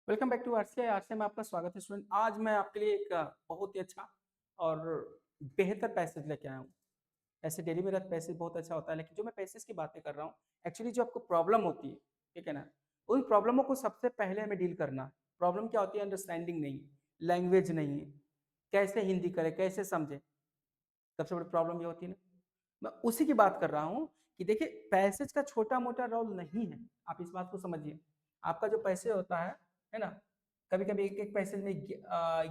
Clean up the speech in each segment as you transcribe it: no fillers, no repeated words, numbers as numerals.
Welcome back to RCI. RCI में आपका स्वागत है स्टूडेंट। आज मैं आपके लिए एक बहुत ही अच्छा और बेहतर पैसेज लेके आया हूँ। ऐसे डेली मेरा पैसेज बहुत अच्छा होता है, लेकिन जो मैं पैसेज की बातें कर रहा हूँ, एक्चुअली जो आपको प्रॉब्लम होती है, ठीक है ना, उन प्रॉब्लमों को सबसे पहले हमें डील करना है। प्रॉब्लम क्या होती है? अंडरस्टैंडिंग नहीं, लैंग्वेज नहीं है, कैसे हिंदी करें, कैसे समझें, सबसे बड़ी प्रॉब्लम ये होती है ना। मैं उसी की बात कर रहा हूँ कि देखिए, पैसेज का छोटा मोटा रोल नहीं है। आप इस बात को समझिए। आपका जो पैसे होता है ना, कभी कभी एक एक पैसेज में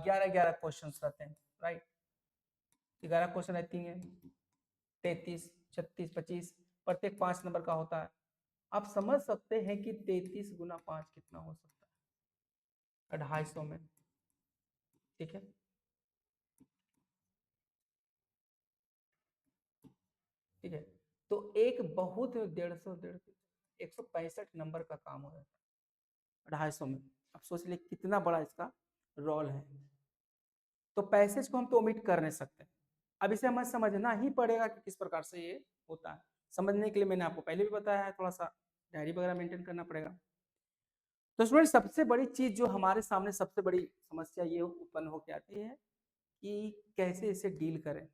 11 क्वेश्चन रहते हैं, राइट। 11 क्वेश्चन रहती हैं, 33, 36, 25, प्रत्येक 5 नंबर का होता है। आप समझ सकते हैं कि 33 गुना 5 कितना हो सकता है? 250 में, ठीक है। ठीक है, तो एक बहुत 165 नंबर का काम हो जाता है 250 में। अब सोच लिए कितना बड़ा इसका रोल है। तो पैसेज को हम तो ओमिट कर नहीं सकते। अब इसे हमें समझना ही पड़ेगा कि किस प्रकार से ये होता है। समझने के लिए मैंने आपको पहले भी बताया है, थोड़ा सा डायरी वगैरह मेंटेन करना पड़ेगा। तो स्टूडेंट, सबसे बड़ी चीज जो हमारे सामने, सबसे बड़ी समस्या ये उत्पन्न होकर आती है कि कैसे इसे डील करें।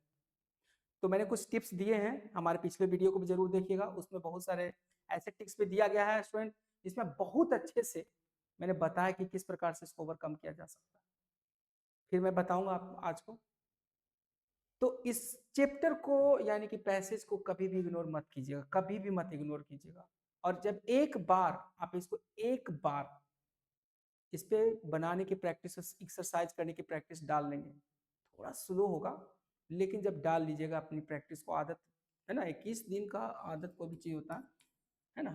तो मैंने कुछ टिप्स दिए हैं, हमारे पिछले वीडियो को भी जरूर देखिएगा। उसमें बहुत सारे ऐसे टिप्स भी दिया गया है स्टूडेंट, जिसमें बहुत अच्छे से मैंने बताया कि किस प्रकार से इसको ओवरकम किया जा सकता है। फिर मैं बताऊंगा आप आज को। तो इस चैप्टर को, यानी कि पैसेज को, कभी भी इग्नोर मत कीजिएगा, कभी भी मत इग्नोर कीजिएगा। और जब एक बार आप इसको, एक बार इस पे बनाने की प्रैक्टिस, एक्सरसाइज करने की प्रैक्टिस डाल लेंगे, थोड़ा स्लो होगा, लेकिन जब डाल लीजिएगा अपनी प्रैक्टिस को, आदत है ना, 21 दिन का आदत को भी चाहिए होता है ना।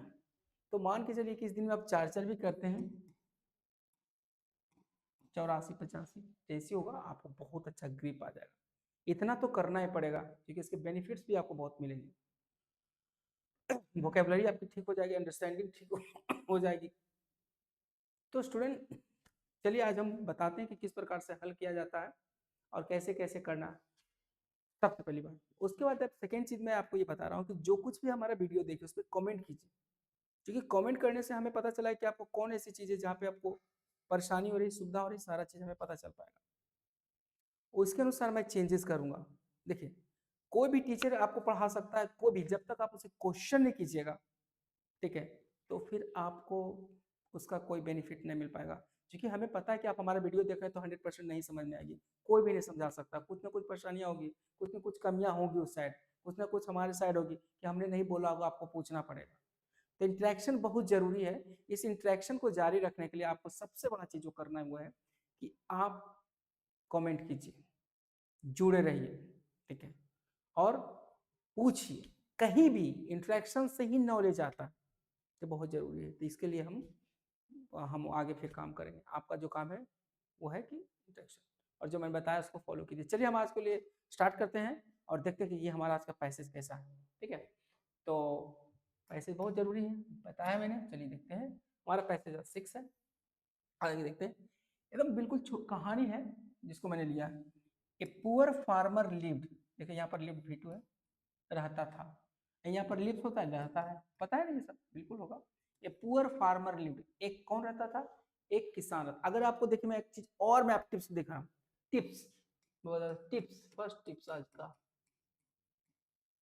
तो मान के चलिए 21 दिन में आप 4 भी करते हैं, 84, 85 जैसी होगा, आपको बहुत अच्छा ग्रिप आ जाएगा। इतना तो करना ही पड़ेगा, क्योंकि इसके बेनिफिट्स भी आपको बहुत मिलेंगे। वोकेबलरी आपकी ठीक हो जाएगी, अंडरस्टैंडिंग ठीक हो जाएगी। तो स्टूडेंट, चलिए आज हम बताते हैं कि किस प्रकार से हल किया जाता है और कैसे कैसे करना है। सबसे पहली बात। उसके बाद सेकेंड चीज मैं आपको ये बता रहा हूँ कि जो कुछ भी हमारा वीडियो देखिए उस पर कॉमेंट कीजिए, क्योंकि कमेंट करने से हमें पता चला है कि आपको कौन ऐसी चीज़ है जहाँ पे आपको परेशानी हो रही, सुविधा हो रही, सारा चीज़ हमें पता चल पाएगा। उसके अनुसार मैं चेंजेस करूंगा। देखिए, कोई भी टीचर आपको पढ़ा सकता है, कोई भी, जब तक आप उसे क्वेश्चन नहीं कीजिएगा, ठीक है, तो फिर आपको उसका कोई बेनिफिट नहीं मिल पाएगा। क्योंकि हमें पता है कि आप हमारा वीडियो देख रहे हैं तो 100% नहीं समझ में आएगी, कोई भी नहीं समझा सकता। कुछ ना कुछ परेशानियां होगी, कुछ ना कुछ कमियां होगी उस साइड, कुछ ना कुछ हमारे साइड होगी कि हमने नहीं बोला होगा, आपको पूछना पड़ेगा। तो इंटरेक्शन बहुत जरूरी है। इस इंटरेक्शन को जारी रखने के लिए आपको सबसे बड़ा चीज जो करना है वो है कि आप कमेंट कीजिए, जुड़े रहिए, ठीक है, और पूछिए। कहीं भी इंटरेक्शन से ही नॉलेज आता है, तो बहुत जरूरी है। तो इसके लिए हम आगे फिर काम करेंगे। आपका जो काम है वो है कि इंटरेक्शन, और जो मैंने बताया उसको फॉलो कीजिए। चलिए हम आज के लिए स्टार्ट करते हैं और देखते हैं कि ये हमारा आज का पैसेज कैसा है, ठीक है। तो पैसेज बहुत जरूरी है, बताया मैंने। चलिए देखते हैं। हमारा पैसेज 6 है, आगे देखते हैं। एकदम बिल्कुल कहानी है जिसको मैंने लिया है। ए पुअर फार्मर लिव्ड, देखिए यहाँ पर लिव्ड V2 है, रहता था। यहाँ पर लिव्स होता है, रहता है, पता है ना ये सब, बिल्कुल होगा। ए पुअर फार्मर लिव्ड, एक कौन रहता था? एक किसान रहता। अगर आपको देखिए, मैं एक चीज और मैं आप टिप्स दिखा रहा हूँ। टिप्स, टिप्स, फर्स्ट टिप्स आज का।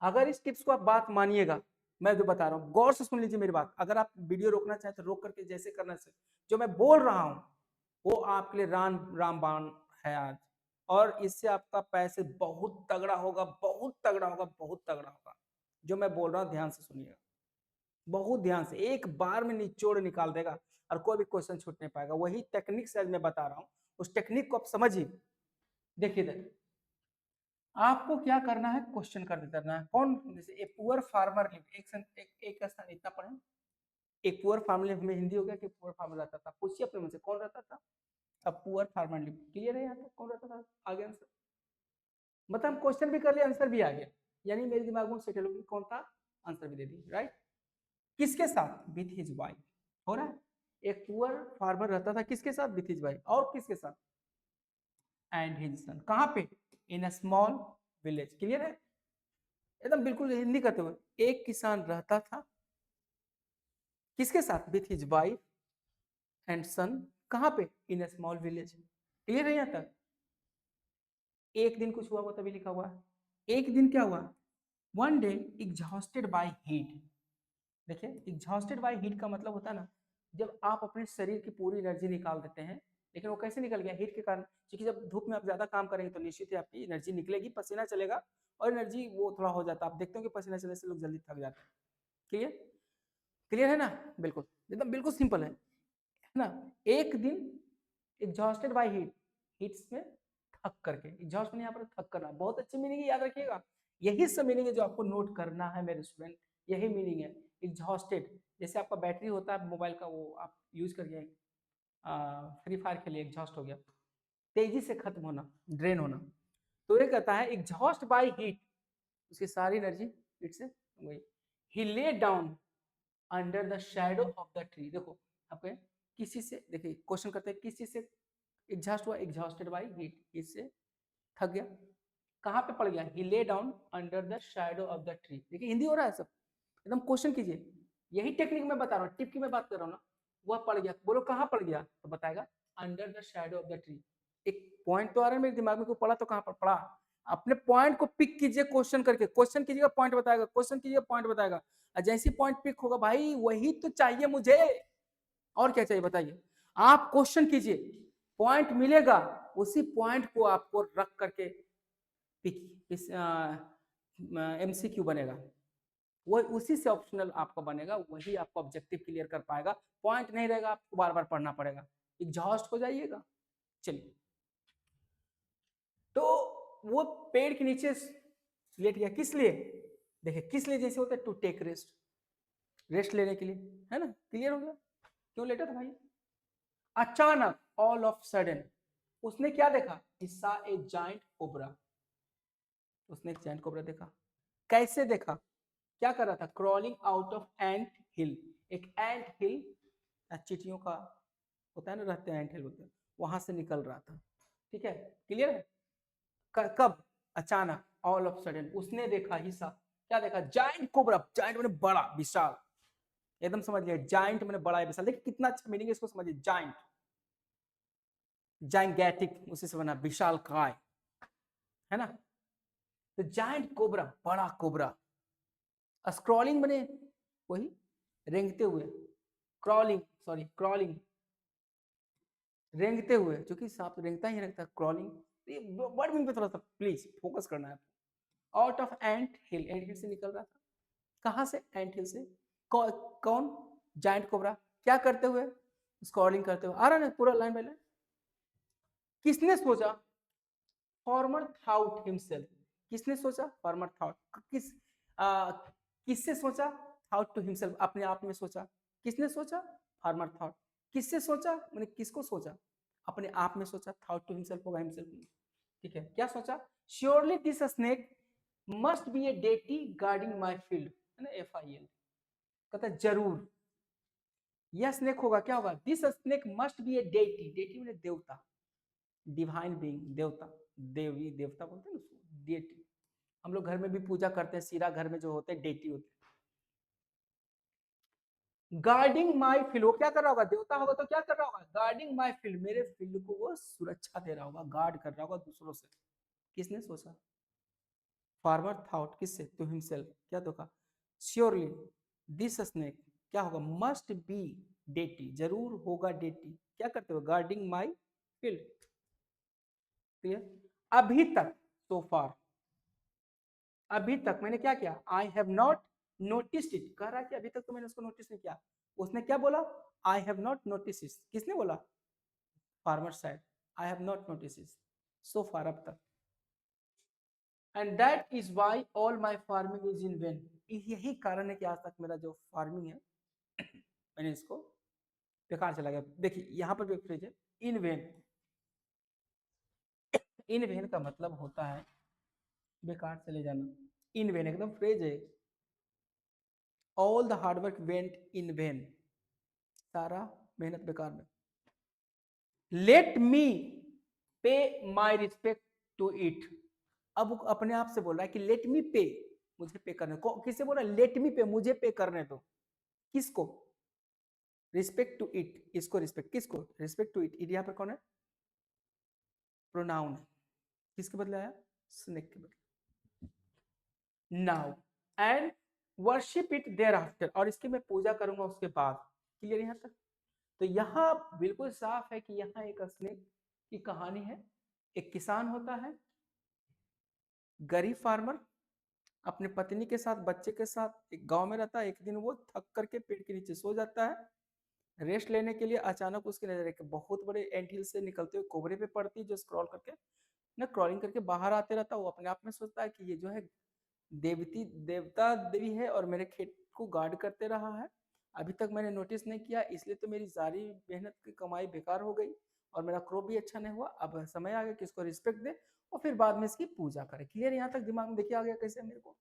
अगर इस टिप्स को आप बात मानिएगा, मैं जो बता रहा हूँ गौर से सुन लीजिए मेरी बात। अगर आप वीडियो रोकना चाहें तो रोक करके जैसे करना से, जो मैं बोल रहा हूँ वो आपके लिए रामबाण है आज। और इससे आपका पैसे बहुत तगड़ा होगा, बहुत तगड़ा होगा, बहुत तगड़ा होगा। जो मैं बोल रहा हूँ ध्यान से सुनिएगा, बहुत ध्यान से, एक बार में निचोड़ निकाल देगा और कोई भी क्वेश्चन छूट नहीं पाएगा। वही टेक्निक से आज मैं बता रहा हूँ, उस टेक्निक को आप समझिए। देखिए, आपको क्या करना है, क्वेश्चन कर देना है। कौन? जैसे ए पुअर फार्मर लिव, एक स्थान इतना पढ़े। एक पुअर फार्मर लिव में हिंदी हो गया कि पुअर फार्मर रहता था। पूछिए अपने मुझसे, कौन रहता था? अब पुअर फार्मर लिव क्लियर है यहाँ तक, कौन रहता था? आगे आंसर, मतलब हम क्वेश्चन भी कर लिया, आंसर भी आ गया, यानी मेरे दिमाग में सेटल हो गई कौन था, आंसर भी दे दी, राइट। किसके साथ? With his wife. हो रहा है। एक पुअर फार्मर रहता था किसके साथ? With his wife. और किसके साथ? And his son. कहाँ पे? इन अ स्मॉल विलेज। क्लियर है? एकदम बिल्कुल हिंदी करते हुए, एक किसान रहता था किसके साथ? विथ हिज वाइफ एंड सन कहाँ पे? इन अ स्मॉल विलेज। क्लियर है यहाँ तक? एक दिन कुछ हुआ वो तभी लिखा हुआ है। एक दिन क्या हुआ? One day exhausted by heat. देखिए एग्जॉस्टेड बाय हीट का मतलब होता है ना, जब आप अपने शरीर की पूरी एनर्जी निकाल देते हैं, लेकिन वो कैसे निकल गया? हीट के कारण। क्योंकि जब धूप में आप ज्यादा काम करेंगे तो निश्चित ही आपकी एनर्जी निकलेगी, पसीना चलेगा और एनर्जी वो थोड़ा हो जाता है। आप देखते हो कि पसीना चलने से लोग जल्दी थक जाते हैं। क्लियर? क्लियर है ना? बिल्कुल एकदम बिल्कुल सिंपल है ना? एक दिन एग्जॉस्टेड बाय हीट, हीट्स में थक करके, एग्जॉस्ट में यहाँ पर थक करना, बहुत अच्छी मीनिंग है, याद रखिएगा। यही सब मीनिंग है जो आपको नोट करना है मेरे स्टूडेंट, यही मीनिंग है एग्जॉस्टेड। जैसे आपका बैटरी होता है मोबाइल का, वो आप यूज करिए फ्री फायर के लिए, एग्जॉस्ट हो गया, तेजी से खत्म होना, ड्रेन होना। तो ये कहता है एग्जॉस्ट बाय हीट, उसकी सारी एनर्जी हीट से गई। He lay down under the shadow of the tree. देखो आपके किसी से, देखिए क्वेश्चन करते हैं किसी से एग्जॉस्ट हुआ, एग्जॉस्टेड बाय हीट, इससे थक गया, कहाँ पे पड़ गया? He lay down under the shadow of the tree. देखिए हिंदी हो रहा है सब, एकदम क्वेश्चन कीजिए, यही टेक्निक मैं बता रहा हूँ, टिप की मैं बात कर रहा हूँ ना। वह पड़ गया, बोलो कहाँ पड़ गया? तो बताएगा under the shadow of the tree. एक पॉइंट तो आ रहा है मेरे दिमाग में, को पड़ा तो कहाँ पर पड़ा? अपने पॉइंट को पिक कीजिए क्वेश्चन करके, क्वेश्चन कीजिएगा पॉइंट बताएगा, क्वेश्चन कीजिएगा पॉइंट बताएगा। जैसी पॉइंट पिक होगा भाई वही तो चाहिए मुझे, और क्या चाहिए बताइए? आप क्वेश्चन कीजिए, पॉइंट मिलेगा, उसी पॉइंट को आपको रख करके पिक एमसीक्यू बनेगा, वो उसी से ऑप्शनल आपका बनेगा, वही आपको ऑब्जेक्टिव क्लियर कर पाएगा। पॉइंट नहीं रहेगा, आपको बार बार पढ़ना पड़ेगा, एग्जॉस्ट हो जाइएगा। चलिए, तो वो पेड़ के नीचे लेट गया, किस लिए? देखिए किस लिए जैसे होता है, टू टेक रेस्ट, रेस्ट लेने के लिए, है ना? क्लियर हो गया क्यों लेटा था भाई? अचानक, ऑल ऑफ सडन, उसने क्या देखा? हिस्सा ए जाइंट कोबरा, उसने एक जाइंट कोबरा देखा। कैसे देखा? क्या कर रहा था? क्रॉलिंग आउट ऑफ एंट हिल। एक एंट हिल, चींटियों का होता है ना, रहते हैं एंट हिल होते हैं, वहां से निकल रहा था। ठीक है, क्लियर है? कब? अचानक, ऑल ऑफ सडन, उसने देखा हिस्सा, क्या देखा? जाइंट कोबरा, जाइंट मैंने बड़ा, विशाल, एकदम समझ लिया, जाइंट मैंने बड़ा है विशाल। देखिए कितना अच्छा मीनिंग है, इसको समझिए, जाइंट, जाइंगैटिक, उसी से बना, विशाल काय, है ना? तो जाइंट कोबरा, बड़ा कोबरा, स्क्रॉलिंग बने, वही रेंगते हुए, क्रॉलिंग, सॉरी क्रॉलिंग, रेंगते हुए, क्योंकि सांप रेंगता ही रेंगता, क्रॉलिंग। वर्ड मीनिंग पे थोड़ा सा प्लीज फोकस करना है। आउट ऑफ एंट हिल, एंट हिल से निकल रहा था। कहां से? एंट हिल से। कौन? Giant cobra. क्या करते हुए? स्क्रॉलिंग करते हुए। आ रहा ना पूरा लाइन बाय लाइन? किसने सोचा? Farmer thought himself. किसने सोचा? Farmer thought. किससे सोचा? थाउट टू हिमसेल्फ, अपने आप में सोचा। किसने सोचा? Farmer thought. किससे सोचा? मैंने किसको सोचा? अपने आप में सोचा, थाउट टू हिमसेल्फ होगा, हिमसेल्फ। ठीक है, क्या सोचा? Surely this snake must be a deity guarding my field, है ना, FIL। कहता जरूर यह स्नेक होगा, क्या होगा? This snake must be a deity, deity मैंने देवता, डिवाइन बीइंग, देवता, देवी देवता बोलते हैं ना उसको, डेटी। हम लोग घर में भी पूजा करते हैं, सीरा घर में जो होते हैं डेटी होते हैं। गार्डिंग माई फील्ड, वो क्या कर रहा होगा? देवता होगा तो क्या कर रहा होगा? गार्डिंग माई फील्ड, मेरे फील्ड को वो सुरक्षा दे रहा होगा, गार्ड कर रहा होगा दूसरों से। किसने सोचा? फार्मर थाउट, किससे? To himself. क्या तो कहा? श्योरली दिस स्नेक, क्या होगा? मस्ट बी डेटी, जरूर होगा डेटी। क्या करते हो? Guarding my field. क्लियर? अभी तक, सो फार, अभी तक मैंने क्या किया? I have not noticed it, कह रहा है कि अभी तक तो मैंने उसको नोटिस नहीं किया। उसने क्या बोला? I have not notice it. किसने बोला? Farmer side, I have not notice it so far, अब तक। And that is why all my farming is in vain, यही कारण है कि आज तक मेरा जो फार्मिंग है मैंने इसको बेकार चला गया। देखिए यहाँ पर भी एक फ्रेज है, इन वेन। इन वेन का मतलब होता है बेकार चले जाना, इन वेन एकदम फ्रेज है। All the hard work went in when, सारा मेहनत बेकार में। लेट मी पे माई रिस्पेक्ट टू इट, अब अपने आप से बोल रहा है कि लेट मी पे, मुझे पे करने को। किससे बोल रहा है? लेट मी पे, मुझे पे करने दो। किसको? रिस्पेक्ट टू इट, इसको रिस्पेक्ट, किसको रिस्पेक्ट टू इट, इट यहाँ पर कौन है, प्रोनाउन है, किसके बदले आया, स्नेक के बदले। Now and worship it thereafter, और इसकी मैं पूजा करूंगा उसके बाद। क्लियर यहाँ तक? तो यहाँ बिल्कुल साफ है कि यहाँ एक स्नेक की कहानी है। एक किसान होता है, गरीब फार्मर, अपने पत्नी के साथ बच्चे के साथ एक गांव में रहता है। एक दिन वो थक करके पेड़ के नीचे सो जाता है रेस्ट लेने के लिए। अचानक उसकी नजर एक बहुत बड़े एंट हिल से निकलते हुए कोबरे पे पड़ती है, जो स्क्रॉल करके ना क्रॉलिंग करके बाहर आते रहता है। वो अपने आप में सोचता है कि ये जो है देवता देवी है और मेरे खेत को गार्ड करते रहा है, अभी तक मैंने नोटिस नहीं किया, इसलिए तो मेरी सारी मेहनत की कमाई बेकार हो गई और मेरा क्रॉप भी अच्छा नहीं हुआ। अब समय आ गया कि इसको रिस्पेक्ट दे और फिर बाद में इसकी पूजा करे। क्लियर यहाँ तक दिमाग में देखिए आ गया कैसे मेरे को?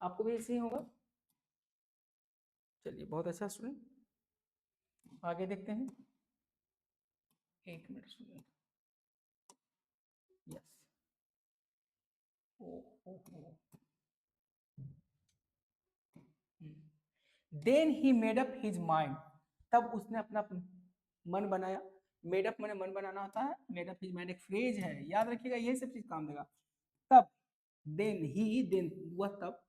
आपको भी ऐसे ही होगा। चलिए बहुत अच्छा स्टूडेंट, आगे देखते हैं। एक minute student, yes, oh then he made up his mind, तब उसने अपना मन बनाया। मेड अप मैंने मन बनाना होता है, मेड अप हिज माइंड एक फ्रेज है, याद रखिएगा, यही सब चीज काम देगा। तब देन वह तब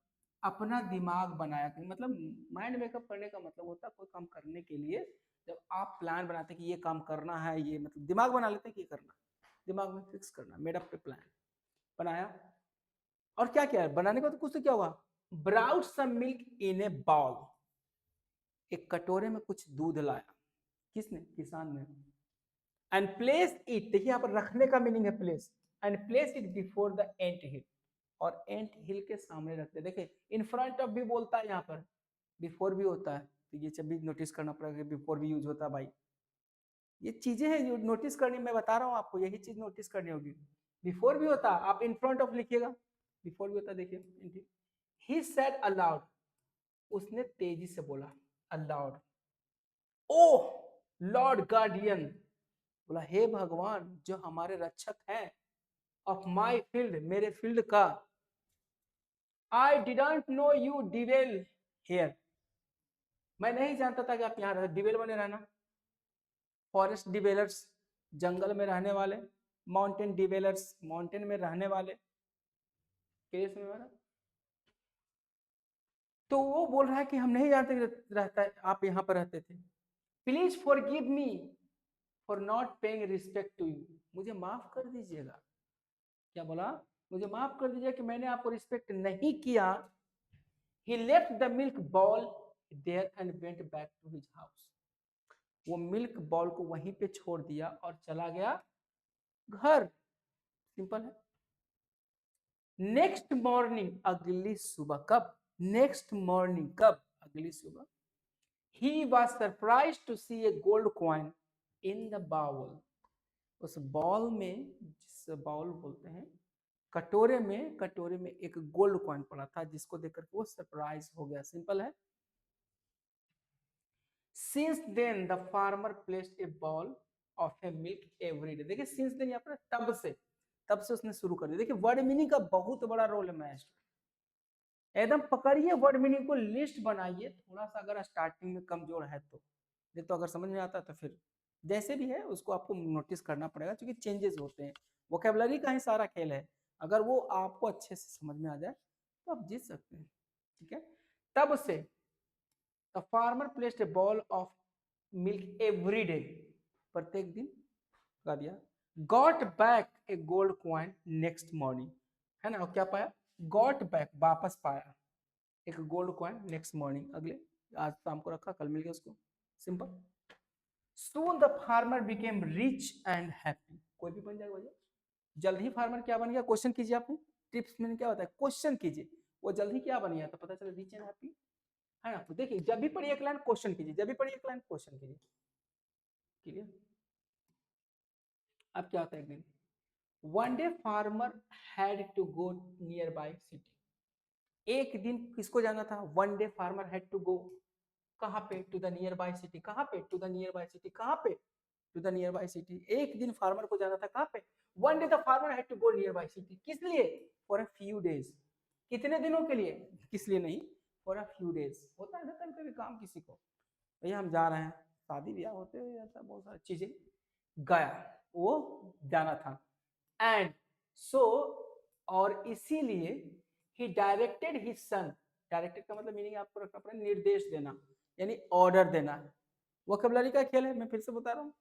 अपना दिमाग बनाया, मतलब माइंड मेकअप करने का मतलब होता है कोई काम करने के लिए जब आप प्लान बनाते हैं कि ये काम करना है, ये मतलब दिमाग बना लेते हैं कि ये करना, दिमाग में फिक्स करना, मेड अप पे प्लान बनाया। और क्या किया बनाने का तो कुछ तो क्या हुआ, brought some milk in a bowl, एक कटोरे में कुछ दूध लाया, किसने, किसान ने। एंड प्लेस इट, देखिए यहाँ पर रखने का मीनिंग है place, and place it before the ant hill, और एंट हिल के सामने रखते। देखिए इन फ्रंट ऑफ भी बोलता है, यहाँ पर बिफोर भी होता है, तो ये सब भी नोटिस करना पड़ेगा, बिफोर भी यूज होता है भाई। ये चीजें हैं जो नोटिस करनी, मैं बता रहा हूँ आपको, यही चीज नोटिस करनी होगी। बिफोर भी होता, आप इन फ्रंट ऑफ लिखिएगा, बिफोर भी होता, देखिए ही सेड अलाउड, उसने तेजी से बोला, अलाउड, ओह लॉर्ड गार्डियन, बोला हे भगवान जो हमारे रक्षक हैं, ऑफ माई फील्ड, मेरे फील्ड का, I didn't know you dwell here, मैं नहीं जानता था कि आप यहाँ रहते, डिवेल बने रहना, फॉरेस्ट डिवेलर्स, जंगल में रहने वाले, माउंटेन डिवेलर्स, माउंटेन में रहने वाले, केस में वाला। तो वो बोल रहा है कि हम नहीं जानते रहता है, आप यहाँ पर रहते थे, please forgive me for not paying respect to you, मुझे माफ कर दीजिएगा। क्या बोला, मुझे माफ कर दीजिए कि मैंने आपको रिस्पेक्ट नहीं किया। He left the milk bowl there and went back to his house, वो मिल्क बॉल को वहीं पे छोड़ दिया और चला गया घर, सिंपल है। नेक्स्ट मॉर्निंग, अगली सुबह, कब, नेक्स्ट मॉर्निंग, कब, अगली सुबह, he was surprised to see a gold coin in the bowl, उस बॉल में, जिस बाउल बोलते हैं कटोरे में एक गोल्ड कॉइन पड़ा था, जिसको देखकर वो सरप्राइज हो गया, सिंपल है। Since then the farmer placed a bowl of a milk every day, देखिए since then यहाँ पर तब से उसने शुरू कर दिया। देखिए वर्ड मीनिंग का बहुत बड़ा रोल है मास्टर, एकदम पकड़िए वर्ड मीनिंग को, लिस्ट बनाइए, थोड़ा सा अगर स्टार्टिंग में कमजोर है तो, ये तो अगर समझ में आता है तो फिर जैसे भी है उसको आपको नोटिस करना पड़ेगा, क्योंकि चेंजेस होते हैं, वोकेबलरी का ही सारा खेल है, अगर वो आपको अच्छे से समझ में आ जाए तो आप जीत सकते हैं, ठीक है। तब से the farmer placed a ball of milk every day, प्रत्येक दिन लगा दिया, गॉट बैक ए गोल्ड कॉइन नेक्स्ट मॉर्निंग, है ना, और क्या पाया, गॉट बैक, वापस पाया एक गोल्ड कॉइन नेक्स्ट मॉर्निंग, अगले, आज शाम को रखा, कल मिल गया उसको, simple. Soon the farmer became rich and happy, कोई भी बन जाएगा भैया, जल्द ही फार्मर क्या बन गया, क्वेश्चन कीजिए आपने, टिप्स में क्या होता है, क्वेश्चन कीजिए, वो जल्द ही क्या बन गया, तो पता चला रिच एंड हैप्पी, है ना। तो देखिए जब भी पढ़िए एक लाइन क्वेश्चन कीजिए, जब भी पढ़िए एक लाइन क्वेश्चन कीजिए, क्लियर। अब क्या होता है, एक दिन, one day farmer had to go nearby city, एक दिन किसको जाना था, one day farmer had to go, कहाँ पे, to the nearby city, कहाँ पे, to the nearby city, कहाँ पे, to the nearby city, एक दिन फार्मर को जाना था कहाँ पे, one day the farmer had to go nearby city, किस लिए, फॉर अ फ्यू डेज, कितने दिनों के लिए, किस लिए नहीं, फॉर अ फ्यू डेज, होता है ना कभी कभी काम किसी को, भैया हम जा रहे हैं शादी ब्याह होते हुए जाता, बहुत सारी चीजें गया, वो जाना था। एंड सो और इसीलिए ही डायरेक्टेड हिज सन, डायरेक्टेड का मतलब मीनिंग आपको रखना पड़ेगा निर्देश देना, यानी ऑर्डर देना। वोकैबुलरी का खेल है, मैं फिर से बता रहा हूँ।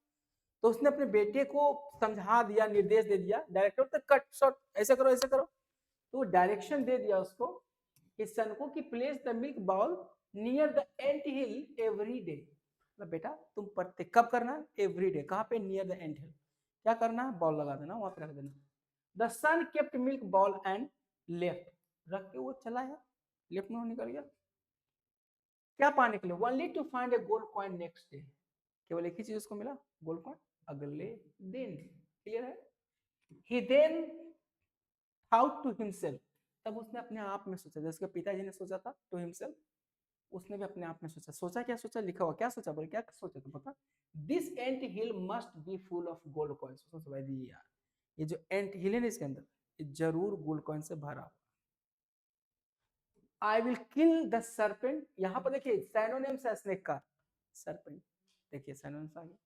तो उसने अपने बेटे को समझा दिया, निर्देश दे दिया, डायरेक्टर तक कट शॉट ऐसे करो ऐसे करो, तो डायरेक्शन दे दिया उसको इस सन को कि place the milk bowl near the ant hill every day. मतलब बेटा तुम पढ़ते कब करना, एवरी डे। कहाँ पे, नियर द एंट हिल। क्या करना है, बॉल लगा देना, वहां पे रख देना। The son kept milk bowl and left, रख के वो चला गया, लेफ्ट में निकल गया। क्या पाने के लिए, only to find a gold coin next day, केवल एक ही चीज उसको मिला, गोल्ड कॉइन, अगले दिन। क्लियर है। ही देन थाउट टू हिमसेल्फ, तब उसने अपने आप में सोचा, जैसे पिताजी ने सोचा था टू हिमसेल्फ, उसने भी अपने आप में सोचा। सोचा क्या सोचा, लिखा हुआ क्या सोचा, बोले क्या सोचा था पता, this ant hill must be full of gold coins. सोचा भाई यार ये जो एंट हिल है ना इसके अंदर, ये जरूर गोल्ड कॉइन से भरा हुआ। I will kill the serpent, यहाँ पर देखिए साइनोनिम्स है स्नेक का, सर्पेंट, देखिए साइनोनिम्स आ गया,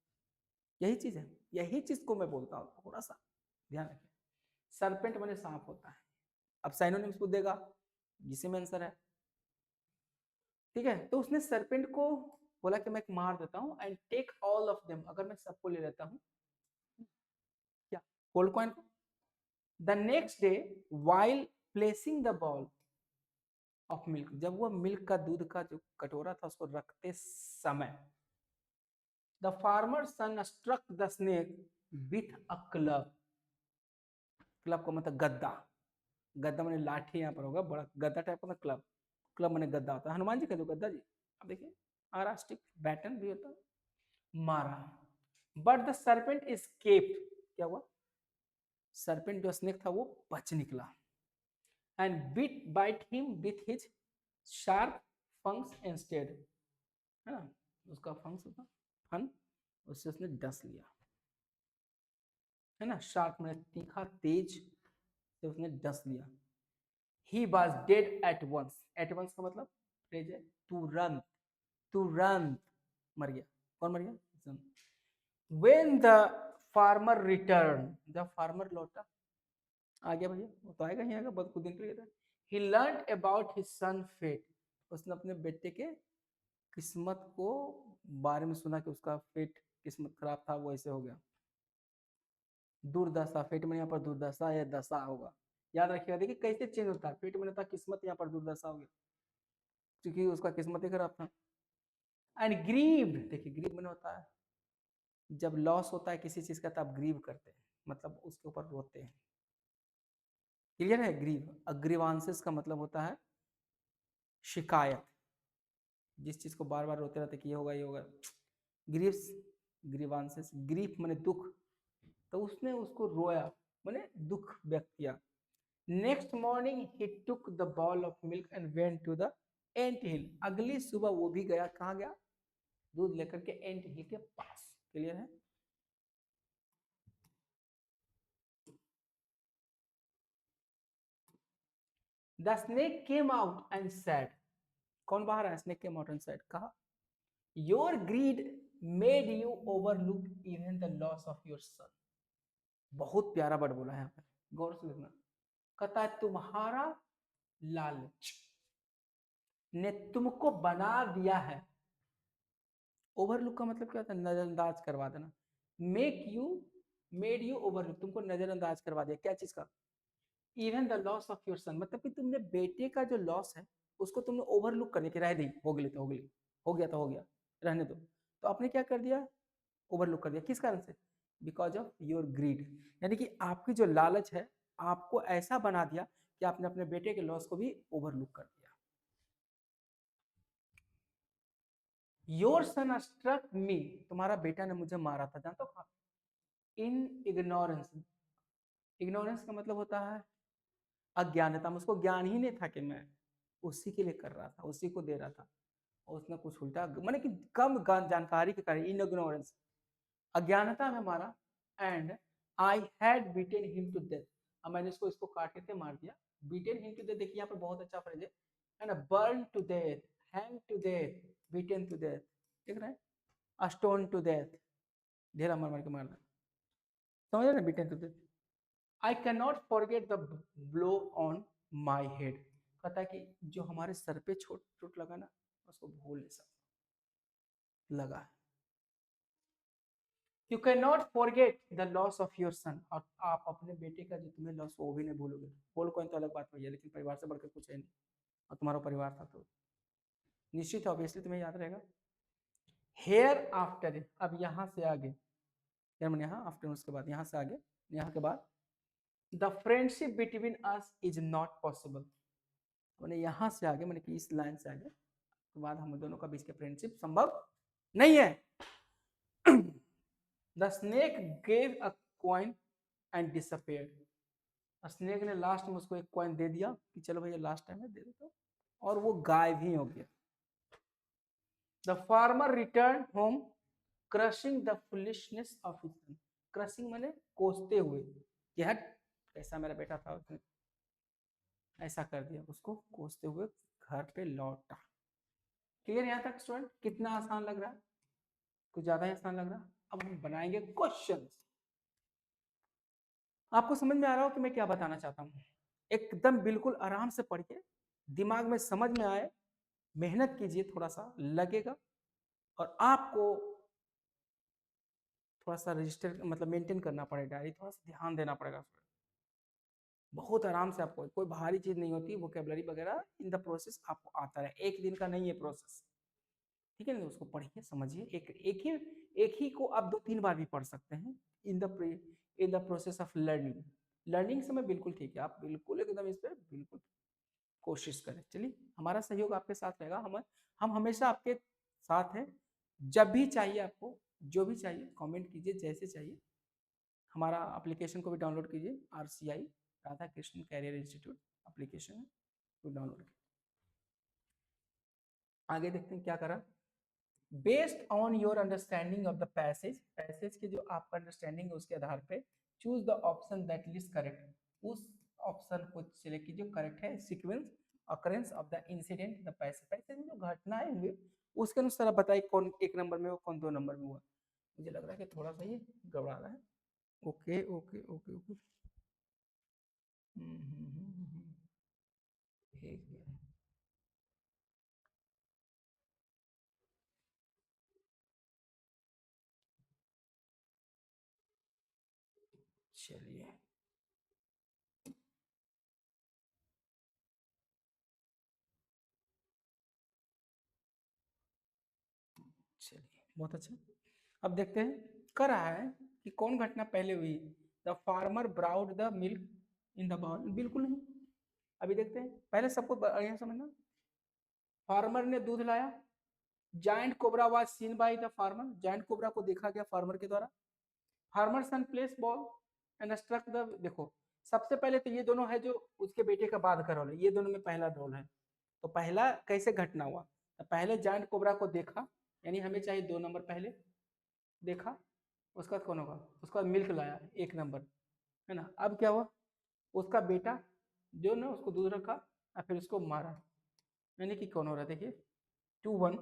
यही चीज है, यही चीज को मैं बोलता हूँ, थोड़ा सा ध्यान रखिए। सर्पेंट माने सांप होता है, अब साइनोनिम्स पूछ देगा जिसे में आंसर है, ठीक है। तो उसने सर्पेंट को बोला कि मैं मार देता हूँ, and take all of them, अगर मैं सबको ले लेता हूँ क्या, गोल्ड कॉइन को। The next day while placing the bowl of milk, जब वो मिल्क का दूध का जो कटोरा था उसको रखते समय, the farmer son struck the snake with a club, club को मतलब गद्दा, गद्दा मैंने लाठी यहाँ पर होगा, बड़ा गद्दा टाइप का क्लब, क्लब मैंने गद्दा होता है, हनुमान जी का जो गद्दा जी, अब देखिए आरास्टिक बैटन भी होता है, मारा। बट द सर्पेंट एस्केप्ड, क्या हुआ, सर्पेंट जो स्नेक था वो बच निकला, and bit bite him with his sharp fangs instead, है ना, उसका फंक्स होता फन, उससे उसने डस लिया, है ना, शार्प में तीखा तेज से उसने डस लिया। He was dead at once, at once का मतलब तुरंत, तुरंत मर गया, कौन मर गया, when the farmer returned, जब फार्मर लौटा, आ गया भैया, वो तो आएगा ही आएगा, बहुत कुछ दिन के लिए था। he learned about his son fate, उसने अपने बेटे के किस्मत को बारे में सुना कि उसका फेट, किस्मत खराब था, वो ऐसे हो गया, दुर्दशा, फेट में यहाँ पर दुर्दशा या दशा होगा, याद रखिएगा। देखिए कैसे चेंज होता है, फेट में था किस्मत, यहाँ पर दुर्दशा हो गया क्योंकि उसका किस्मत ही खराब था। एंड ग्रीव, देखिए ग्रीव में होता है जब लॉस होता है किसी चीज का तब ग्रीव करते हैं, मतलब उसके ऊपर रोते हैं। क्लियर है, ग्रीव, अग्रीवांसेस का मतलब होता है शिकायत, जिस चीज को बार बार रोते रहते कि ये होगा ये होगा, ग्रीव्स, ग्रीवांसेस, ग्रीफ माने दुख, तो उसने उसको रोया माने दुख व्यक्त किया। Next morning he took the bowl of milk and went to the ant hill, अगली सुबह वो भी गया, कहाँ गया, दूध लेकर के एंट हिल के पास। क्लियर है। The snake came out and said, कौन बाहर आया, snake came out and said, कहा your greed made you overlook even the loss of your son, बहुत प्यारा वर्ड बोला है यहाँ पे, गौर से देखना, कहता है तुम्हारा लालच ने तुमको बना दिया है, ओवरलुक का मतलब क्या होता है, नजरअंदाज करवा देना, make you, made you overlook, तुमको नजरअंदाज करवा दिया, क्या चीज का, even the loss of your सन, मतलब कि तुमने बेटे का जो लॉस है उसको तुमने ओवरलुक करने के, रह दी, हो गई तो हो गई, हो गया तो हो गया, रहने दो, तो आपने क्या कर दिया, ओवरलुक कर दिया, किस कारण से, बिकॉज ऑफ योर ग्रीड, यानी कि आपकी जो लालच है आपको ऐसा बना दिया कि आपने अपने बेटे के लॉस को भी ओवरलुक कर दिया। योर सन स्ट्रक मी, तुम्हारा बेटा ने मुझे मारा था, जानते हो, इन इग्नोरेंस, इग्नोरेंस का मतलब होता है अज्ञानता, मुझको ज्ञान ही नहीं था कि मैं उसी के लिए कर रहा था, उसी को दे रहा था, और उसने कुछ उल्टा, मैंने कि कम जानकारी के कारण, इन इग्नोरेंस, अज्ञानता में मारा, and I had beaten him to death, अब मैंने इसको काट के मार दिया, बीटेन हिम टू डेथ, देखिए यहाँ पर बहुत अच्छा फ्रेज है, and burn to death, hang to death, beaten to death, देख रहे हैं, स्टोन टू डेथ, ढेला मार मार के मारना, समझ रहे ना, beaten to death. I can not forget the blow on my head, कहता है कि जो हमारे सर पे छोट चोट लगा ना, उसको भूल नहीं सकता, लगा। You can not forget the loss of your सन, और आप अपने बेटे का जो तुम्हें लॉस वो भी नहीं भूलोगे। बोल कोई तो अलग बात हुई है, लेकिन परिवार से बढ़कर कुछ है नहीं, और तुम्हारा परिवार था तो निश्चित ऑब्वियसली तुम्हें याद रहेगा। हेयर आफ्टर, अब यहाँ से आगे, यार मैंने यहाँ आफ्टर, उसके बाद यहाँ से आगे, यहाँ के बाद the friendship between us is not possible, मैंने यहाँ से आगे, मैंने कि इस लाइन से आगे के बाद हम दोनों का बीच के फ्रेंडशिप संभव नहीं है। The snake gave a coin and disappeared, snake ने लास्ट में उसको एक कॉइन दे दिया कि चलो भैया लास्ट टाइम है दे देता, और वो गायब ही हो गया। The farmer return home crushing the foolishness of his son, crushing माने कोसते हुए, कि हट कैसा मेरा बेटा था, उसने ऐसा कर दिया, उसको कोसते हुए घर पे लौटा। क्लियर यहाँ तक स्टूडेंट, कितना आसान लग रहा है, कुछ ज्यादा ही आसान लग रहा है। अब हम बनाएंगे क्वेश्चन, आपको समझ में आ रहा हो कि मैं क्या बताना चाहता हूँ, एकदम बिल्कुल आराम से पढ़िए, दिमाग में समझ में आए, मेहनत कीजिए, थोड़ा सा लगेगा, और आपको थोड़ा सा रजिस्टर मतलब मेंटेन करना पड़ेगा, डायरी थोड़ा सा ध्यान देना पड़ेगा, बहुत आराम से, आपको कोई भारी चीज नहीं होती, वोकेबलरी वगैरह इन द प्रोसेस आपको आता है, एक दिन का नहीं है प्रोसेस, ठीक है ना। उसको पढ़िए समझिए, एक ही को आप 2-3 बार भी पढ़ सकते हैं, in the process of learning, learning समय बिल्कुल ठीक है, आप बिल्कुल एकदम इस पर बिल्कुल कोशिश करें। चलिए, हमारा सहयोग आपके साथ रहेगा, हम हमेशा आपके साथ हैं, जब भी चाहिए आपको जो भी चाहिए कमेंट कीजिए, जैसे चाहिए। हमारा एप्लीकेशन को भी डाउनलोड कीजिए, RCI Radha Krishna career institute application है, तो डाउनलोड कीजिए। आगे देखते हैं क्या करा। Based on your understanding of the passage, passage की जो आपका अंडरस्टैंडिंग है उसके आधार पे choose the option that list correct, उस ऑप्शन को सिलेक्ट कीजिए करेक्ट है। Sequence occurrence of the incident the passage, passage में जो घटनाएं हुई उसके अनुसार आप बताइए कौन 1 नंबर में हुआ, कौन 2 नंबर में हुआ। मुझे लग रहा है कि थोड़ा सा ये गड़बड़ा रहा है। ओके ओके ओके ओके, एक मिनट। चलिए, चलिए बहुत अच्छा। अब देखते हैं कर रहा है कि कौन घटना पहले हुई। The farmer brought the milk in the bowl, बिल्कुल नहीं। अभी देखते हैं, पहले सबको बढ़िया समझना। फार्मर ने दूध लाया, giant cobra was seen by the farmer, giant cobra को देखा गया फार्मर के द्वारा। Farmer son place bowl and struck the, देखो सबसे पहले तो ये दोनों है जो उसके बेटे का बाद का रोल है, ये दोनों में पहला रोल है। तो पहला कैसे घटना हुआ, तो पहले जायंट कोबरा को देखा, यानी हमें चाहिए 2 नंबर, पहले देखा, उसका कौन होगा, उसका मिल्क लाया 1 नंबर, है ना। अब क्या हुआ, उसका बेटा जो ना उसको दूध रखा और फिर उसको मारा, यानी कि कौन हो रहा है देखिए, 2 1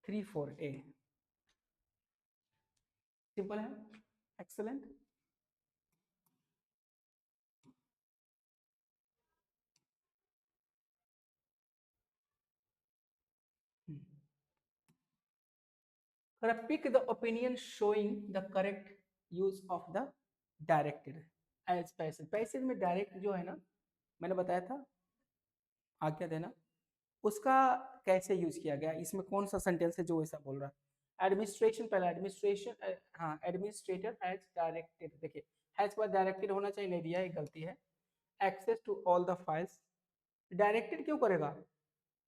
3 4 A, सिंपल है, excellent. Pick the opinion showing the correct use of the directed as passage, passage में डायरेक्ट जो है ना, मैंने बताया था आज्ञा देना, उसका कैसे यूज किया गया, इसमें कौन सा सेंटेंस है जो ऐसा बोल रहा है। एडमिनिस्ट्रेशन, पहला एडमिनिस्ट्रेशन, हाँ एडमिनिस्ट्रेटर हैज डायरेक्टेड, देखिए हैज पर डायरेक्टेड होना चाहिए, नहीं दिया है, गलती है। Access to all the files, directed क्यों करेगा,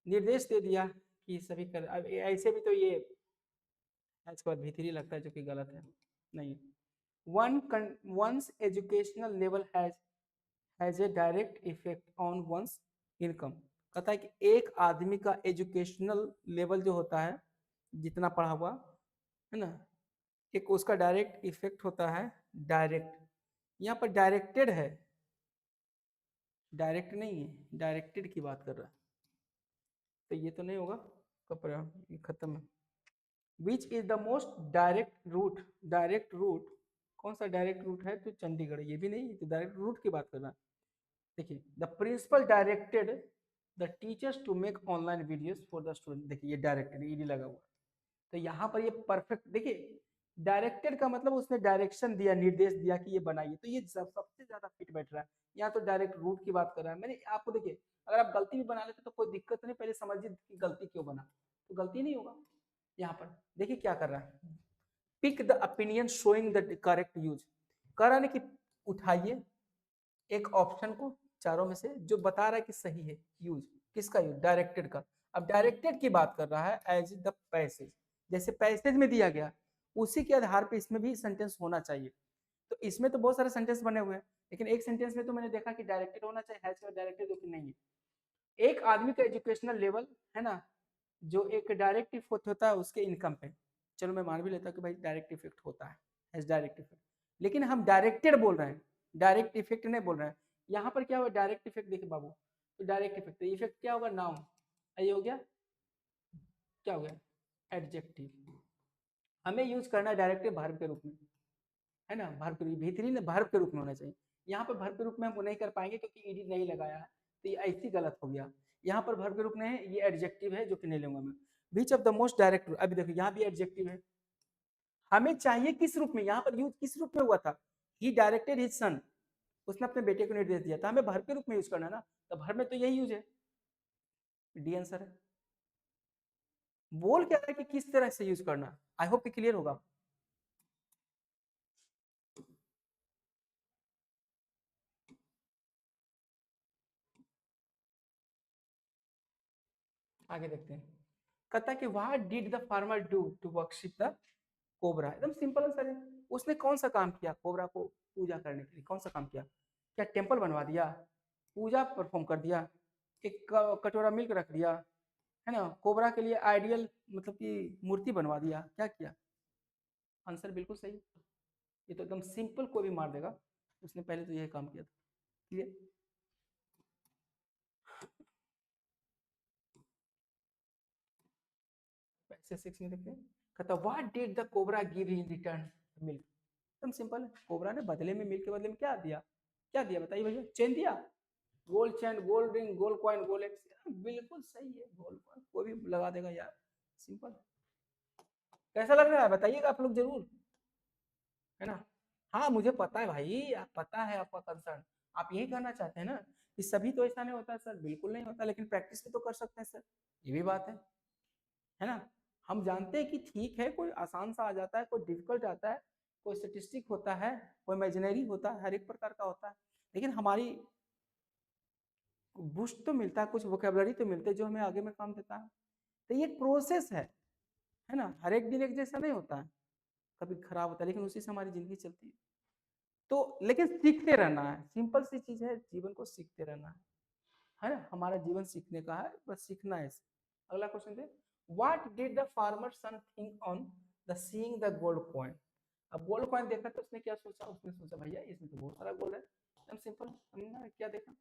निर्देश दे दिया कि सभी कर, अब ऐसे भी तो ये हैज पर भीतरी लगता है जो कि गलत है, नहीं। one's educational level has a direct effect on one's income, कहता है कि एक आदमी का एजुकेशनल लेवल जो होता है, जितना पढ़ा हुआ है ना, एक उसका डायरेक्ट इफेक्ट होता है, डायरेक्ट, यहाँ पर डायरेक्टेड है, डायरेक्ट नहीं है, डायरेक्टेड की बात कर रहा है, तो ये तो नहीं होगा, कब ये खत्म है, which is the most direct route, कौन सा डायरेक्ट रूट है? तो चंडीगढ़, ये भी नहीं, तो डायरेक्ट रूट की बात करना। देखिए, the principal directed the teachers to make online videos for the student. देखिए ये डायरेक्टेड, ईडी लगा हुआ, तो यहाँ पर ये परफेक्ट। देखिए डायरेक्टेड का मतलब उसने डायरेक्शन दिया, निर्देश दिया कि ये बनाइए, तो ये सबसे ज्यादा फिट बैठ रहा है। यहाँ तो डायरेक्ट रूट की बात कर रहा है। मैंने आपको, देखिए अगर आप गलती भी बना लेते तो कोई दिक्कत नहीं, पहले समझिए कि गलती क्यों बना, तो गलती नहीं होगा। यहाँ पर देखिए क्या कर रहा है, pick the opinion showing the correct use. कह रहा है कि उठाइए एक ऑप्शन को चारों में से जो बता रहा है कि सही है, यूज किसका? यूज डायरेक्टेड का। अब डायरेक्टेड की बात कर रहा है एज द पैसेज, जैसे पैसेज में दिया गया उसी के आधार पे इसमें भी सेंटेंस होना चाहिए। तो इसमें तो बहुत सारे सेंटेंस बने हुए हैं, लेकिन एक सेंटेंस में तो मैंने देखा कि डायरेक्टेड होना चाहिए, है डायरेक्टेड, जो कि नहीं है। एक आदमी का एजुकेशनल लेवल है ना, जो एक डायरेक्ट इफेक्ट होता है उसके इनकम पे, चलो मैं मान भी लेता हूँ कि भाई डायरेक्ट इफेक्ट होता है, एज डायरेक्ट इफेक्ट, लेकिन हम डायरेक्टेड बोल रहे हैं, डायरेक्ट इफेक्ट नहीं बोल रहे हैं। यहाँ पर क्या होगा, डायरेक्ट इफेक्ट, देखिए बाबू, तो डायरेक्ट इफेक्ट, इफेक्ट क्या होगा? नाउन, ये हो गया, क्या हो गया? एडजेक्टिव। हमें यूज करना है डायरेक्टिव वर्ब के रूप में, है ना, वर्ब के रूप, भीतरी ने वर्ब के रूप में होना चाहिए। यहाँ पर वर्ब के रूप में हम नहीं कर पाएंगे क्योंकि ईडी नहीं लगाया है, तो ये ऐसी गलत हो गया। यहाँ पर वर्ब के रूप में है, ये एडजेक्टिव है जो कि नहीं लूंगा मैं। बीच ऑफ द मोस्ट डायरेक्ट, अभी देखो यहाँ भी एडजेक्टिव है, हमें चाहिए किस रूप में, यहाँ पर यूज किस रूप में हुआ था? ही डायरेक्टेड हिज सन, उसने अपने बेटे को निर्देश दिया था, हमें वर्ब के रूप में यूज करना है ना, तो वर्ब में तो यही यूज है, डी आंसर है। बोल क्या है कि किस तरह से यूज करना, आई होप क्लियर होगा। आगे देखते हैं, कहता कि what did the farmer do to worship the cobra. एकदम सिंपल आंसर है, उसने कौन सा काम किया कोबरा को पूजा करने के लिए, कौन सा काम किया? क्या टेंपल बनवा दिया, पूजा परफॉर्म कर दिया, एक कटोरा मिल्क रख दिया, है ना, कोबरा के लिए आइडियल मतलब कि मूर्ति बनवा दिया, क्या किया? आंसर बिल्कुल सही, ये तो एकदम सिंपल, कोई भी मार देगा, उसने पहले तो यही काम किया था। क्लियर? पैसे 6 में देखते हैं, कहता what did the cobra give in return? Milk. एकदम सिंपल है, कोबरा ने बदले में, मिल्क के बदले में क्या दिया? क्या दिया बताइए भैया? चेन दिया, gold chain, gold ring, gold coin, gold axe, बिल्कुल सही है, गोल्ड कॉइन कोई भी लगा देगा यार, सिंपल। कैसा लग रहा है बताइएगा आप लोग जरूर, है ना। हाँ मुझे पता है भाई, आप पता है आपका कंसर्न, आप यही कहना चाहते हैं ना कि सभी तो ऐसा नहीं होता सर, बिल्कुल नहीं होता, लेकिन प्रैक्टिस भी तो कर सकते हैं सर, ये भी बात है ना। हम जानते हैं कि ठीक है, कोई आसान सा आ जाता है, कोई डिफिकल्ट आता है, कोई स्टेटिस्टिक होता है, कोई इमेजिनरी होता है, हर एक प्रकार का होता है, लेकिन हमारी बूस्ट तो मिलता है, कुछ वोकेबलरी तो मिलते है जो हमें आगे में काम देता है। तो ये एक प्रोसेस है ना, हर एक दिन एक जैसा नहीं होता है, कभी खराब होता है, लेकिन उसी से हमारी जिंदगी चलती है। तो लेकिन सीखते रहना है, सिंपल सी चीज है, जीवन को सीखते रहना है ना, हमारा जीवन सीखने का है, बस सीखना है। अगला क्वेश्चन दे, what did the farmer son think on the seeing the gold coin. अब गोल्ड कॉइन देखा तो उसने क्या सोचा? उसने सोचा भैया इसमें तो बहुत सारा गोल्ड है, एकदम सिंपल, हमने क्या देखा,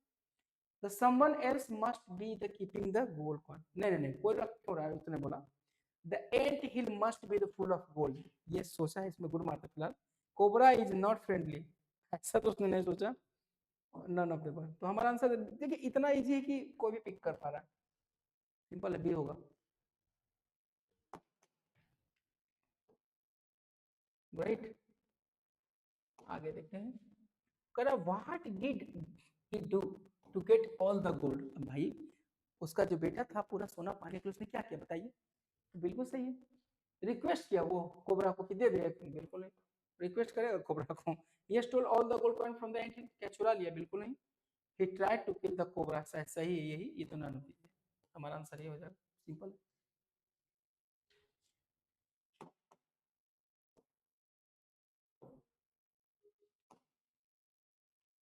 the someone else must be the keeping the gold coin. नहीं नहीं नहीं, कोई रख क्यों रहा है, उसने बोला the ant hill must be the full of gold, ये सोचा है, इसमें गुड मारता फिलहाल। कोबरा इज नॉट फ्रेंडली, ऐसा तो उसने नहीं सोचा, नन ऑफ द वन। तो हमारा आंसर देखिए इतना इजी है कि कोई भी पिक कर पा रहा है, सिंपल है, बी होगा। राइट, आगे देखते हैं, करा what did he do to get all the gold. भाई उसका जो बेटा था पूरा सोना पाने के लिए उसने क्या किया बताइए? तो बिल्कुल सही है, रिक्वेस्ट किया वो कोबरा को कि दे दे, बिल्कुल नहीं, रिक्वेस्ट करेगा कोबरा को, he stole all the gold coin from the ant, क्या चुरा लिया? बिल्कुल नहीं, he tried to kill the cobra, सही है यही, ये तो ना है, हमारा आंसर ये हो जाएगा, simple.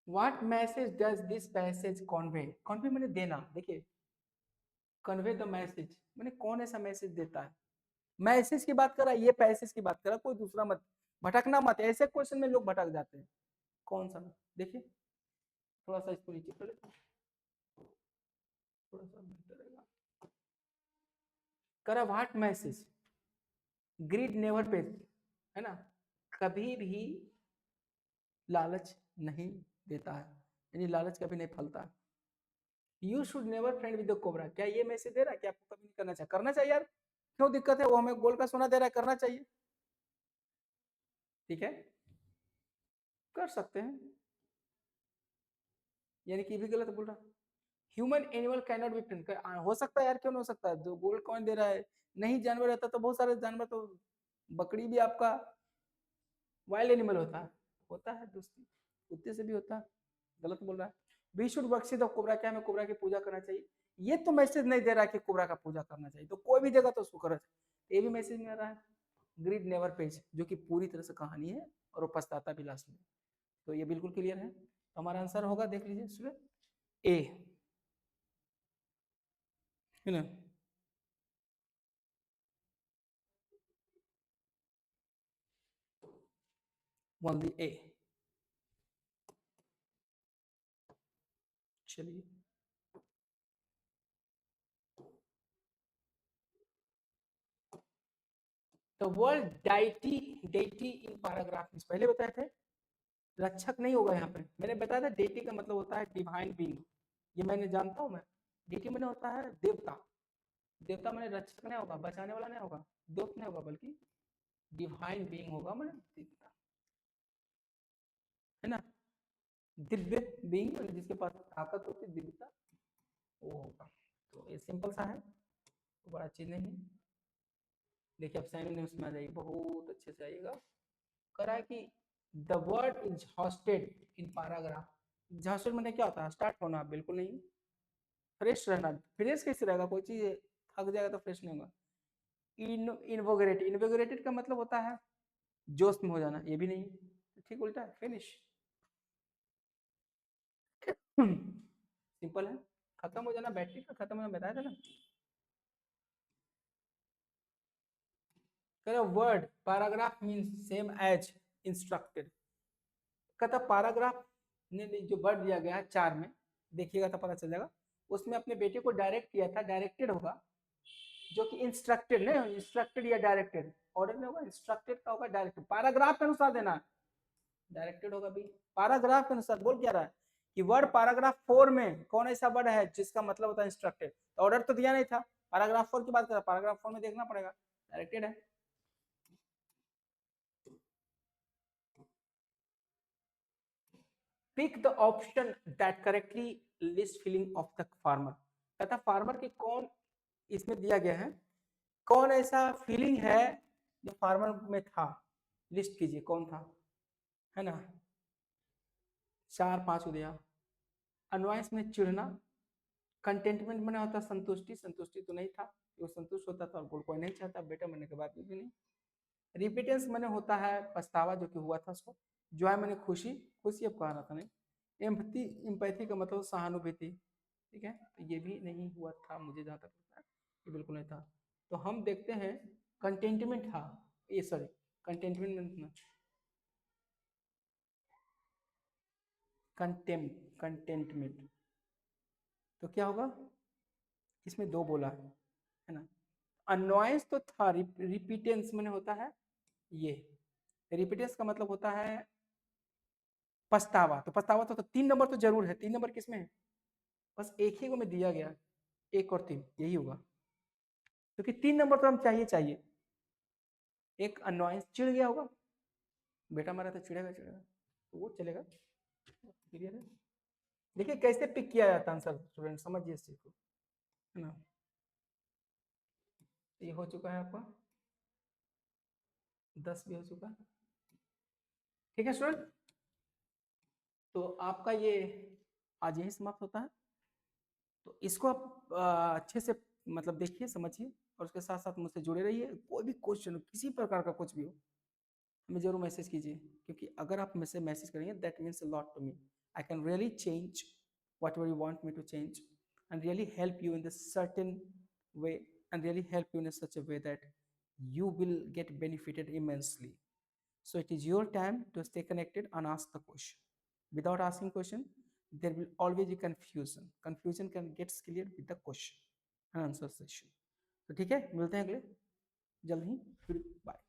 What message does this passage Conway? Conway मैंने देना, देखिए कन्वे द मैसेज मैंने कौन ऐसा मैसेज देता है, मैसेज की बात कर रहा है, ये पैसेज की बात कर रहा है, कोई दूसरा मत, भटकना मत, ऐसे क्वेश्चन में लोग भटक जाते हैं। कौन सा? देखिए थोड़ा सा इसको नीचे कर लेते हैं, थोड़ा सा बेहतर रहेगा। करा व्हाट मैसेज, ग्रीड नेवर पे, है ना, कभी भी लालच नहीं देता है, यानी लालच कभी नहीं फलता है। You should never friend with the cobra, क्या ये मैसेज दे रहा है कि आपको कभी नहीं करना चाहिए? करना चाहिए यार, क्यों दिक्कत है? वो हमें गोल का सोना दे रहा है, करना चाहिए, ठीक है, कर सकते हैं, यानी कि भी गलत बोल रहा। Human animal can not be friend, हो सकता है यार, क्यों नहीं हो सकता? जो गोल्ड कॉइन दे रहा है, नहीं जानवर रहता तो बहुत सारे जानवर तो, बकरी भी आपका वाइल्ड एनिमल होता है दोस्ती, कुत्ते से भी होता है, गलत बोल रहा है। We should worship the cobra, क्या हमें कोबरा की पूजा करना चाहिए? ये तो मैसेज नहीं दे रहा है कि कोबरा का पूजा करना चाहिए, तो कोई भी देगा तो उसको करना चाहिए, ये भी मैसेज नहीं आ रहा है। ग्रीड नेवर पेज, जो कि पूरी तरह से कहानी है, और वो पछताता भी लास्ट में। तो ये बिल्कुल क्लियर है, तो हमारा आंसर होगा, देख लीजिए स्टूडेंट, ए, है ना। ओनली ए। चलिए, तो word deity, deity in paragraph में पहले बताए थे, रक्षक नहीं होगा यहाँ पे, मैंने बताया था डेटी का मतलब होता है डिवाइन बीइंग, ये मैंने जानता हूँ मैं। डेटी मैंने होता है देवता, देवता मैंने रक्षक नहीं होगा, बचाने वाला नहीं होगा, दोस्त नहीं होगा, बल्कि डिवाइन बीइंग होगा, मैंने देवता, है ना, दिव्य बीइंग, जिसके पास ताकत होती है, दिव्यता, वो होगा। तो ये सिंपल सा है, तो बड़ा चीज नहीं है। देखिए अब साइमन ने उसमें आ जाइए, बहुत अच्छे से आइएगा, करा है कि the word is hosted in paragraph. Hosted मैंने क्या होता है? स्टार्ट होना, बिल्कुल नहीं, फ्रेश रहना, फ्रेश कैसे रहेगा? कोई चीज थक जाएगा तो फ्रेश नहीं होगा। इनवोगरेटेड, इनवोगरेटेड का मतलब होता है जोश में हो जाना, ये भी नहीं, ठीक उल्टा है, फिनिश, सिंपल है, खत्म हो जाना, बैटरी का खत्म होना, बताया था ना। Word paragraph means same as instructed, कहता पैराग्राफ ने जो वर्ड दिया गया है चार में, देखिएगा तो पता चल जाएगा, उसमें अपने बेटे को डायरेक्ट किया था, डायरेक्टेड होगा, जो कि इंस्ट्रक्टेड नहीं, इंस्ट्रक्टेड या डायरेक्टेड, ऑर्डर में होगा, इंस्ट्रक्टेड का होगा डायरेक्टेड, पैराग्राफ के अनुसार देना, डायरेक्टेड होगा भी, पैराग्राफ के अनुसार। बोल क्या रहा है कि वर्ड पैराग्राफ 4 में कौन ऐसा वर्ड है जिसका मतलब होता है इंस्ट्रक्टेड, तो ऑर्डर तो दिया नहीं था, पैराग्राफ 4 की बात कर रहा, पैराग्राफ 4 में देखना पड़ेगा, डायरेक्टेड है। Pick the option that correctly list feeling of the farmer, कहता फार्मर की कौन इसमें दिया गया है, कौन ऐसा फीलिंग है जो फार्मर में था, लिस्ट कीजिए कौन था, है ना, 4 5 को दिया। अनवाइस में चिढ़ना, कंटेंटमेंट में होता संतुष्टि, संतुष्टि तो नहीं था, वो संतुष्ट होता था और कोई नहीं चाहता, बेटा मरने के बाद भी नहीं। रिपीटेंस मैंने होता है पछतावा, जो कि हुआ था उसको। जॉय मैंने खुशी, खुशी अब कहा रहा था नहीं। एम्पैथी, एम्पैथी का मतलब सहानुभूति, ठीक है, तो ये भी नहीं हुआ था मुझे जहाँ तक लगता है, ये बिल्कुल नहीं था। तो हम देखते हैं कंटेंटमेंट था, ये सॉरी, कंटेंटमेंट, कंटेंटमेंट, तो क्या होगा, इसमें दो बोला है ना। अनॉयंस तो था, रिपीटेंस मैंने होता है ये, रिपीटेंस का मतलब होता है पछतावा, तो पछतावा तो 3 नंबर तो जरूर है, 3 नंबर किसमें है, बस एक ही को में दिया गया, 1 और 3 यही होगा, क्योंकि 3 नंबर तो हम चाहिए चाहिए। एक अनॉयंस, चिढ़ गया होगा, बेटा मारा तो चिढ़ेगा, चिढ़ेगा तो वो चलेगा, क्लियर है। देखिए कैसे पिक किया जाता है आंसर, स्टूडेंट समझिए इस चीज को, है ना। ये हो चुका है आपका, 10 भी हो चुका, ठीक है स्टूडेंट। तो आपका ये आज यही समाप्त होता है, तो इसको आप अच्छे से मतलब देखिए, समझिए, और उसके साथ साथ मुझसे जुड़े रहिए, कोई भी क्वेश्चन किसी प्रकार का कुछ भी हो हमें जरूर मैसेज कीजिए, क्योंकि अगर आप मुझसे मैसेज करेंगे that means a lot to me, I can really change whatever you want me to change, and really help you in this certain way, and really help you in such a way that you will get benefited immensely. So it is your time to stay connected and ask the question. Without asking question, there will always be confusion. Confusion can get cleared with the question and answer session. तो ठीक है, मिलते हैं अगले जल्द ही फिर bye.